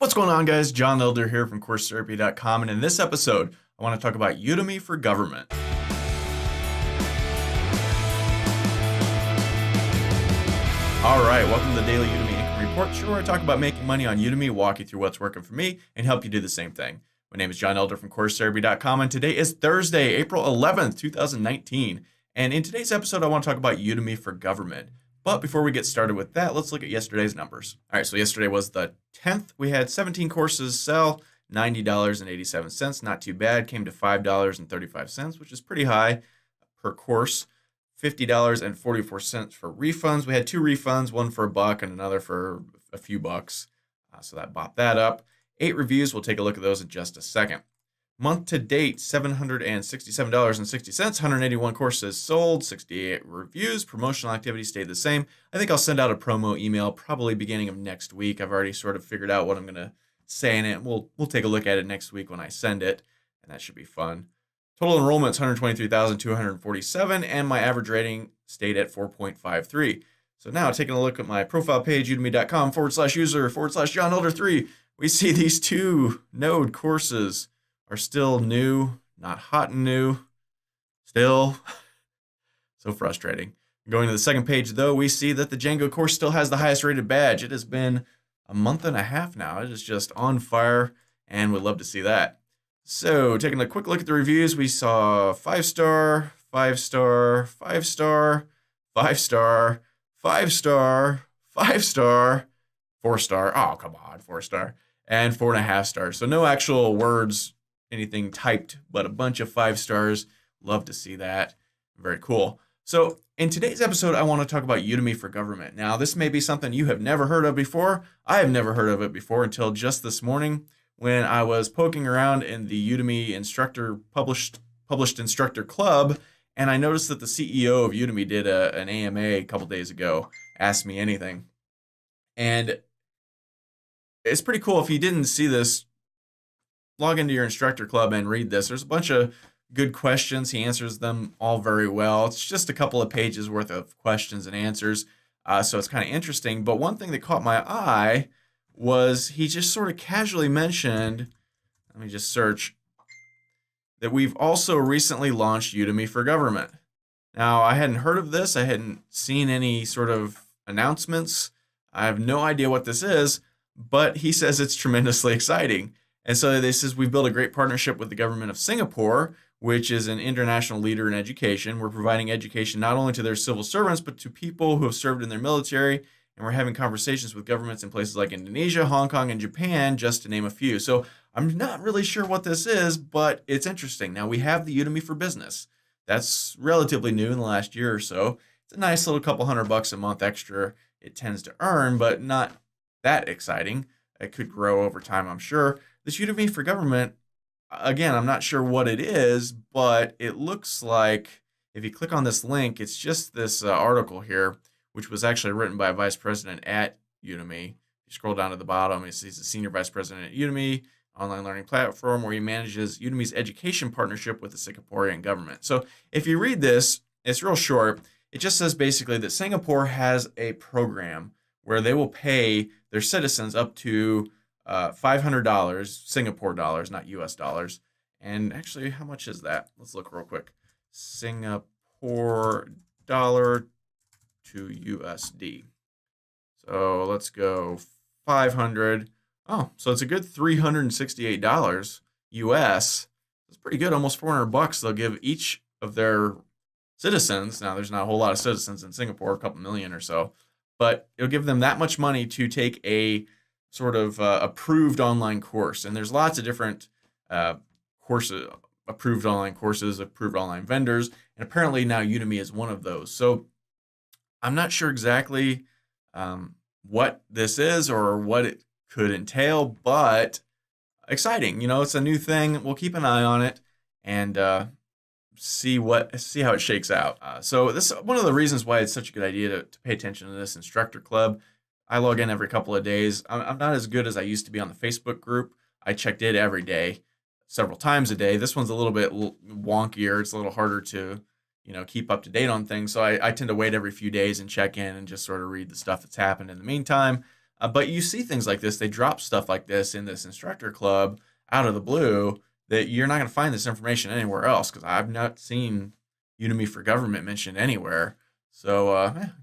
What's going on, guys? John Elder here from CourseTherapy.com, and in this episode, I want to talk about Udemy for Government. All right, welcome to the Daily Udemy Income Report, show where I talk about making money on Udemy, walk you through what's working for me, and help you do the same thing. My name is John Elder from CourseTherapy.com, and today is Thursday, April 11th, 2019. And in today's episode, I want to talk about Udemy for Government. But before we get started with that, let's look at yesterday's numbers. All right, so yesterday was the 10th. We had 17 courses sell, $90.87. Not too bad. Came to $5.35, which is pretty high per course. $50.44 for refunds. We had two refunds, one for $1 and another for a few bucks. So that bopped that up. 8 reviews. We'll take a look at those in just a second. Month to date, $767.60, 181 courses sold, 68 reviews. Promotional activity stayed the same. I think I'll send out a promo email probably beginning of next week. I've already sort of figured out what I'm going to say in it. We'll take a look at it next week when I send it, and that should be fun. Total enrollments, 123,247, and my average rating stayed at 4.53. So now taking a look at my profile page, udemy.com/user/John Elder 3, we see these two node courses are still new, not hot and new, still. So frustrating. Going to the second page, though, we see that the Django course still has the highest rated badge. It has been a month and a half now. It is just on fire, and we'd love to see that. So taking a quick look at the reviews, we saw 5-star, 5-star, 5-star, 5-star, 5-star, 5-star, 4-star, oh, come on, 4-star, and 4.5 stars. So no actual words, anything typed, but a bunch of 5 stars. Love to see that. Very cool. So in today's episode, I want to talk about Udemy for Government. Now, this may be something you have never heard of before. I have never heard of it before until just this morning when I was poking around in the Udemy instructor published instructor club, and I noticed that the CEO of Udemy did an AMA a couple days ago, Ask Me Anything. And it's pretty cool. If you didn't see this, log into your instructor club and read this. There's a bunch of good questions. He answers them all very well. It's just a couple of pages worth of questions and answers. So it's kind of interesting. But one thing that caught my eye was he just sort of casually mentioned, let me just search, that we've also recently launched Udemy for Government. Now, I hadn't heard of this. I hadn't seen any sort of announcements. I have no idea what this is, but he says it's tremendously exciting. And so this is, we've built a great partnership with the government of Singapore, which is an international leader in education. We're providing education not only to their civil servants, but to people who have served in their military. And we're having conversations with governments in places like Indonesia, Hong Kong, and Japan, just to name a few. So I'm not really sure what this is, but it's interesting. Now, we have the Udemy for Business. That's relatively new in the last year or so. It's a nice little couple $100 a month extra it tends to earn, but not that exciting. It could grow over time, I'm sure. This Udemy for Government, again, I'm not sure what it is, but it looks like if you click on this link, it's just this article here, which was actually written by a vice president at Udemy. You scroll down to the bottom, he's a senior vice president at Udemy, online learning platform where he manages Udemy's education partnership with the Singaporean government. So if you read this, it's real short. It just says basically that Singapore has a program where they will pay their citizens up to $500, Singapore dollars, not US dollars. And actually, how much is that? Let's look real quick. Singapore dollar to USD. So let's go 500. Oh, so it's a good $368 US. It's pretty good, almost $400 they'll give each of their citizens. Now, there's not a whole lot of citizens in Singapore, a couple million or so, but it'll give them that much money to take a sort of approved online course. And there's lots of different courses, approved online courses, approved online vendors, and apparently now Udemy is one of those. So I'm not sure exactly what this is or what it could entail, but exciting. You know, it's a new thing. We'll keep an eye on it and see how it shakes out. So this is one of the reasons why it's such a good idea to pay attention to this instructor club. I log in every couple of days. I'm not as good as I used to be on the Facebook group. I checked it every day, several times a day. This one's a little bit wonkier. It's a little harder to, keep up to date on things. So I tend to wait every few days and check in and just sort of read the stuff that's happened in the meantime. But you see things like this. They drop stuff like this in this instructor club out of the blue that you're not going to find this information anywhere else, because I've not seen Udemy for Government mentioned anywhere. So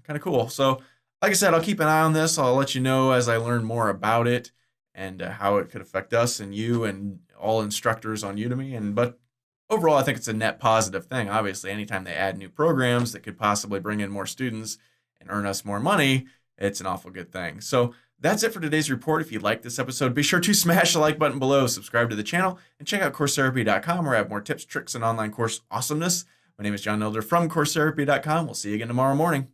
kind of cool. So like I said, I'll keep an eye on this. I'll let you know as I learn more about it and how it could affect us and you and all instructors on Udemy. But overall, I think it's a net positive thing. Obviously, anytime they add new programs that could possibly bring in more students and earn us more money, it's an awful good thing. So that's it for today's report. If you liked this episode, be sure to smash the like button below, subscribe to the channel, and check out CourseTherapy.com, where I have more tips, tricks, and online course awesomeness. My name is John Elder from CourseTherapy.com. We'll see you again tomorrow morning.